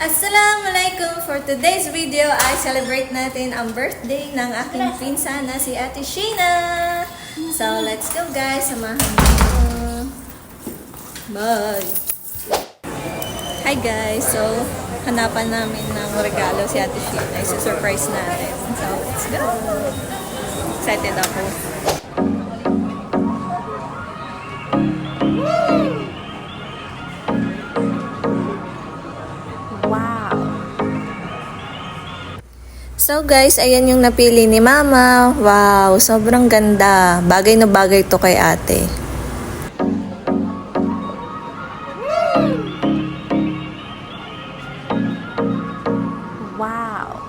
Assalamualaikum! For today's video ay celebrate natin ang birthday ng aking pinsan na si Ate Sheena. So, let's go guys. Samahan mo. Bye! Hi guys! So, hanapan namin ng regalo si Ate Sheena. Isa-surprise natin. So, let's go! Excited ako. So guys, ayan yung napili ni Mama. Wow, sobrang ganda. Bagay na bagay to kay ate. Wow.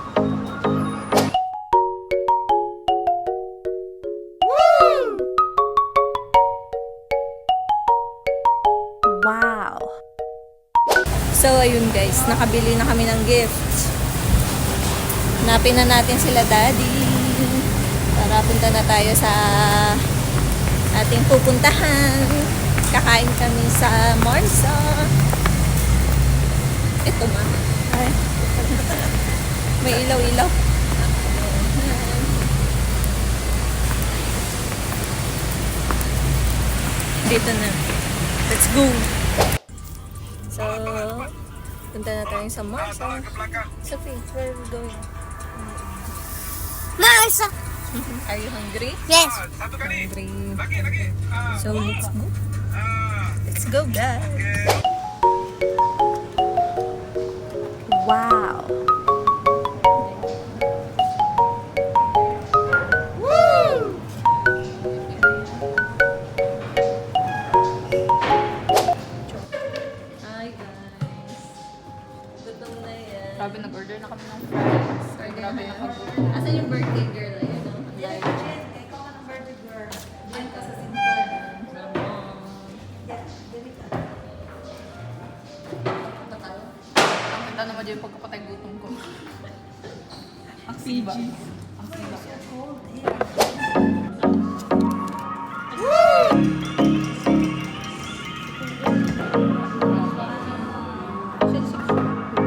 Wow. So ayun guys, nakabili na kami ng gift. Hanapin na natin sila daddy para punta na tayo sa ating pupuntahan. Kakain kami sa Marsa. Ito ma. Ay. May ilaw-ilaw. Dito na. Let's go. So, punta na tayo sa Marsa. Sophie, where are we going? Marsa! Are you hungry? Yes. Hungry. So let's go. Let's go guys. Wow. Woo! Hi guys. Gutom na yan. Grabe, nag-order na kami ng fries. Ay, grabe na pag-order. Asan yung birthday girl? Ayun o. Ikaw ka ng birthday girl. Diyan ka sa Ang ganda naman dyan pagkapatay gutom ko. Ang siba. Ang siba.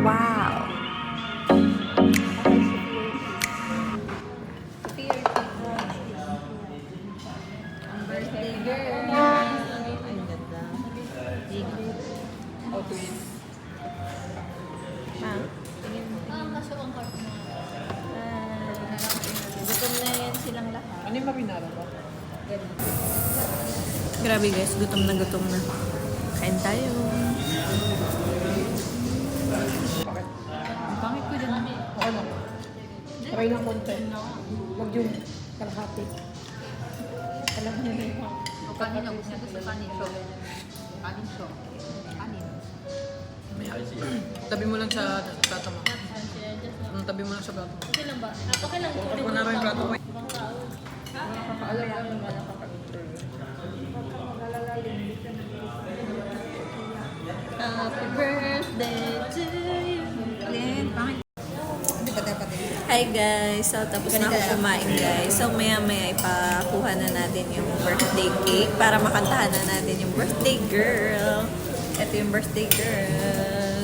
Wow. Ang birthday girl. Ay, ganda. O, twins. Ha? Tingin mo. Gutom na yan silang lahat. Ano yung marinara ba? Grabe guys, gutom na gutom na. Kain tayo. Bakit? Ang pangit ko dyan. O ano? Try ng konti. Huwag yung kalahati. Alam niyo na yun. Kanin ako gusto ko sa kanin show. Kanin show. Kanin. Tabi mo lang sa plato mo. Tabi mo lang sa plato mo. Okay lang ba? Okay lang. Huwag mo na rin yung plato mo. Nakakaalam lang naman nakaka-interview. Happy birthday to you. Len, pangit. Hi guys, so tapos na ako kumain guys. So maya maya ipakuha na natin yung birthday cake para makantahan na natin yung birthday girl. Ito yung birthday girl.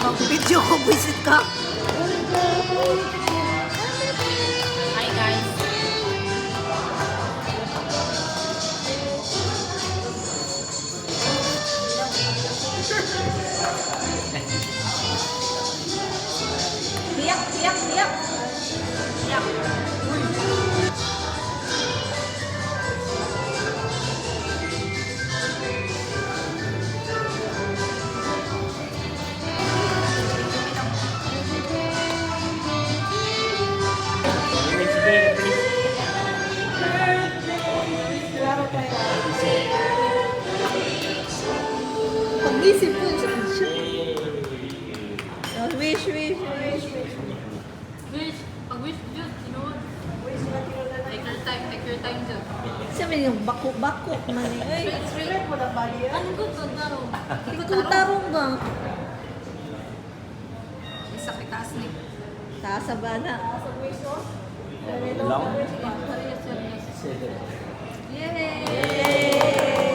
Mag-video ko, visit ka. Hi guys. Tiyak, tiyak, tiyak. Yak. Pag-isip ko, Wish, wish, wish. Wish. Pag wish, Diyos. Take your time, Diyos. Si may yung bako-bako man eh. Ay, Spirit mo na ba yan? Ang good to taro. ikutarong ba? Isa kita asli. Taas sa bana. Lang. Yay! Yay!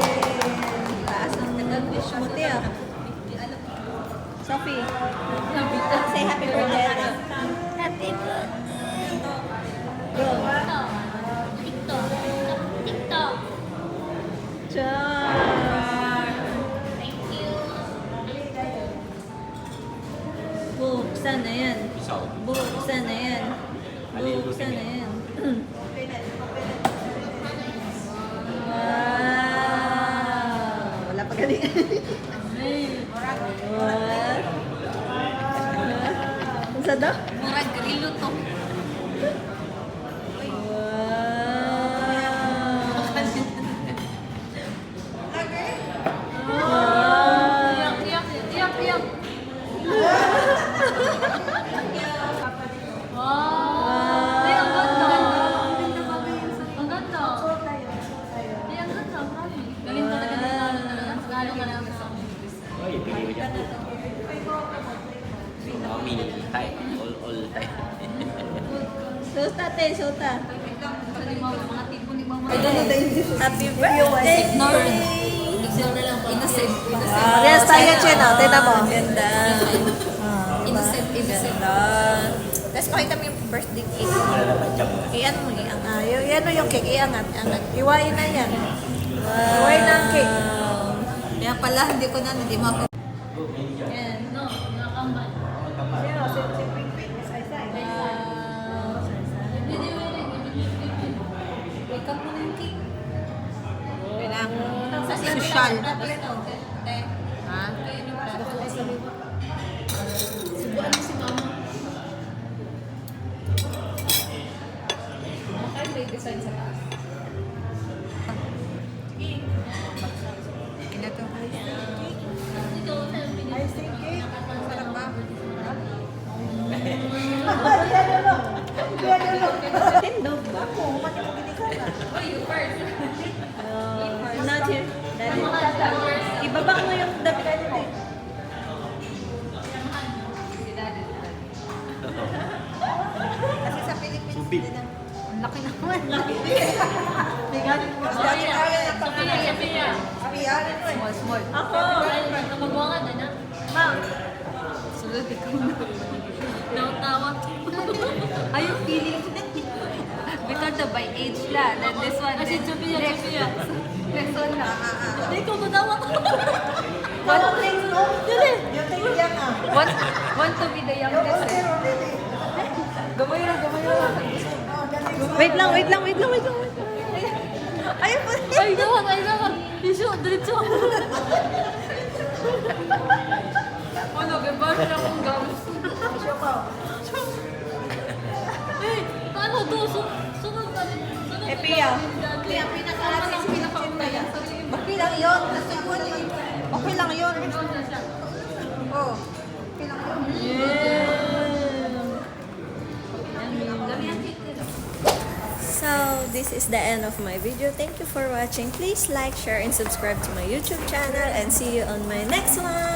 Taas ng nag-wish mo, Tia. Sophie, say happy birthday. Happy birthday. Go. TikTok. TikTok. Char. Thank you. Buksan na yan. Isaw. Buksan na yan. Alin Buksan na lutin yan. Wow! Wala pa ganyan. What? Ang sada? Murag grilo to. Iyak, iyak, iyak, iyak. Wow! Ay, ang ganda. Ang ganda. Ay, ang ganda. Grabe. Galing talaga nila. Galing ka namin sa Ay, pili ko dyan. Mami, hi. All time. Suta, te, suta. mga tipo ni Mama. Happy birthday! Ignore. Ignore na lang. Innocent. Wow, Yes, tayo, Chen, oh. Tignan mo. Ganda. Innocent, innocent. Tapos pakita mo yung birthday cake. Wala naman dyan. Iyan mo, iyan. Yan o yung cake. Iangat. Iwain na yan. Iwain na ang cake. Kaya pala, hindi ko na, hindi mo ako. Yan. No, nakambal. Yan o, si Ping Ping. Say. Wake up mo na yung cake. Kailangan. Sa social. Ha? Subuan mo si Mama. Bakit may design sa taas? Ina to. Ice cream cake. Sarap ba? Tindog ba? Oh, you first. Not here. Daddy. Ibaba mo yung damit mo. Kasi sa Philippines, Subig. Ang laki naman. may galing mo. Sophia, Sophia. Sabihanin mo eh. Small, small. Ako. Nakabuangan na na. Ma'am. Sulod ikaw na. Tawa. Are you feeling? Because the by age la. Then this one. Kasi Sophia, Sophia. Next one na. Hindi ko matawa. Walang things, no? Yung thing yan ah. Want to be the youngest. Eh. Gamay lang. Wait lang. Ayun po. Ay, naman. Isu, diretso. Ano, gaba siya akong gawin. Eh, paano to? Sunod pa rin. Eh, Pia. Kaya pinaka-atin ang pinaka-ulayan. Okay lang yun. Okay lang yun. Oh. Okay lang yun. So, this is the end of my video. Thank you for watching. Please like, share, and subscribe to my YouTube channel. And see you on my next one.